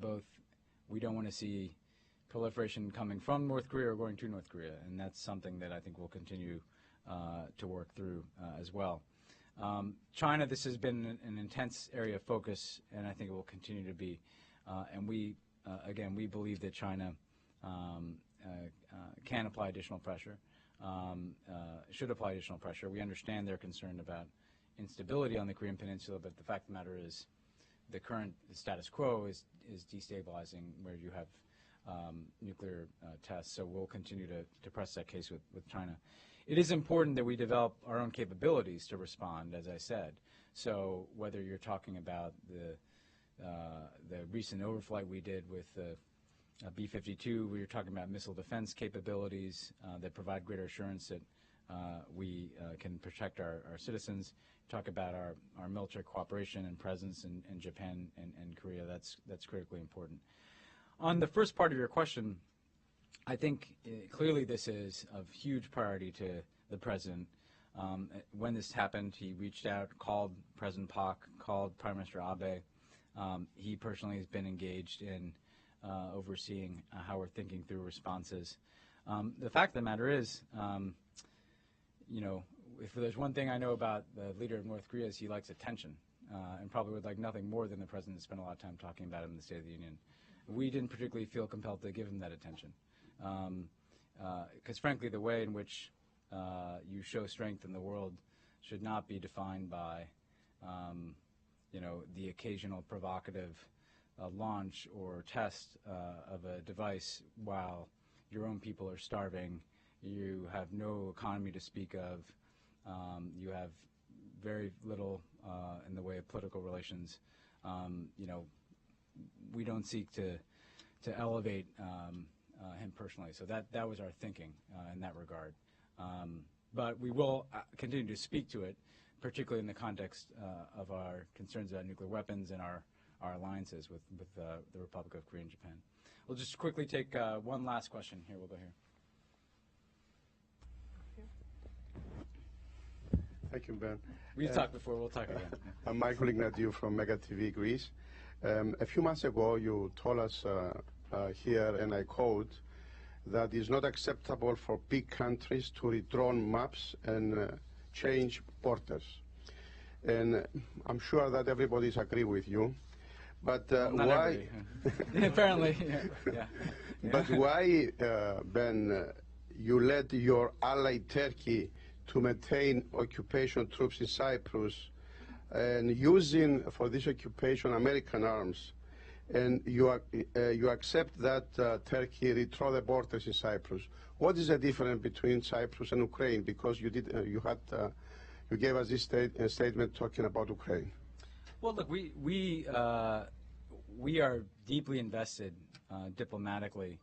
Both, we don't want to see proliferation coming from North Korea or going to North Korea, and that's something that I think we'll continue to work through as well. China, this has been an intense area of focus, and I think it will continue to be. And we, again, we believe that China can apply additional pressure, should apply additional pressure. We understand they're concerned about instability on the Korean Peninsula, but the fact of the matter is the current status quo is destabilizing, where you have nuclear tests. So we'll continue to press that case with China. It is important that we develop our own capabilities to respond, as I said. So whether you're talking about the recent overflight we did with the B-52, we were talking about missile defense capabilities that provide greater assurance that we can protect our citizens. Talk about our military cooperation and presence in Japan and Korea. That's critically important. On the first part of your question, I think clearly this is of huge priority to the president. When this happened, he reached out, called President Park, called Prime Minister Abe. He personally has been engaged in overseeing how we're thinking through responses. The fact of the matter is, if there's one thing I know about the leader of North Korea is he likes attention, and probably would like nothing more than the president to spend a lot of time talking about him in the State of the Union. We didn't particularly feel compelled to give him that attention, because frankly, the way in which you show strength in the world should not be defined by, the occasional provocative launch or test of a device while your own people are starving. You have no economy to speak of. You have very little in the way of political relations. We don't seek to elevate him personally. So that was our thinking in that regard. But we will continue to speak to it, particularly in the context of our concerns about nuclear weapons and our alliances with the Republic of Korea and Japan. We'll just quickly take one last question here. We'll go here. Thank you, Ben. We've talked before. We'll talk again. I'm Michael Ignatiou from Mega TV Greece. A few months ago, you told us here, and I quote, that it's not acceptable for big countries to redraw maps and change borders. And I'm sure that everybody's agree with you. But why? Apparently, yeah. But why, Ben, you led your ally Turkey to maintain occupation troops in Cyprus and using for this occupation American arms, and you accept that Turkey redraw the borders in Cyprus? What is the difference between Cyprus and Ukraine? Because you gave us this statement talking about Ukraine. Well, look, we are deeply invested diplomatically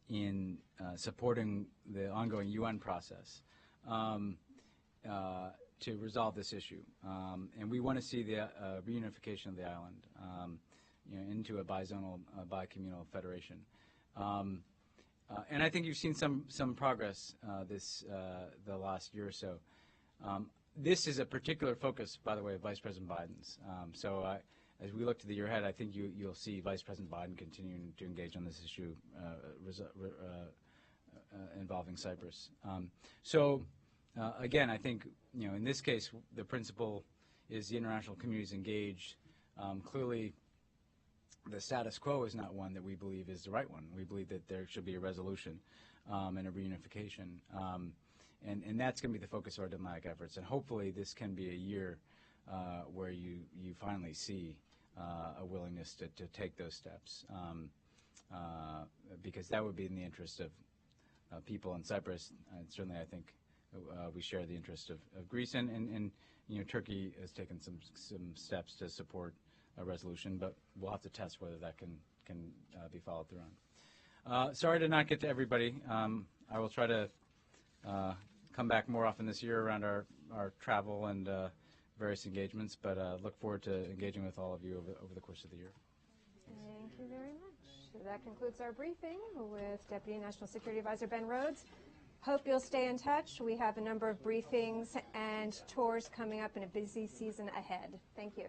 in supporting the ongoing UN process. to resolve this issue, and we want to see the reunification of the island, into a bizonal, bicommunal federation. And I think you've seen some progress the last year or so. This is a particular focus, by the way, of Vice President Biden's. As we look to the year ahead, I think you'll see Vice President Biden continuing to engage on this issue involving Cyprus. Again, I think in this case, the principle is the international community is engaged. Clearly, the status quo is not one that we believe is the right one. We believe that there should be a resolution and a reunification. And that's going to be the focus of our diplomatic efforts. And hopefully this can be a year where you finally see a willingness to take those steps, because that would be in the interest of people in Cyprus. And certainly I think we share the interest of Greece, and Turkey has taken some steps to support a resolution, but we'll have to test whether that can be followed through on. Sorry to not get to everybody. I will try to come back more often this year around our travel and various engagements, but look forward to engaging with all of you over the course of the year. Thank you very much. So that concludes our briefing with Deputy National Security Advisor Ben Rhodes. Hope you'll stay in touch. We have a number of briefings and tours coming up in a busy season ahead. Thank you.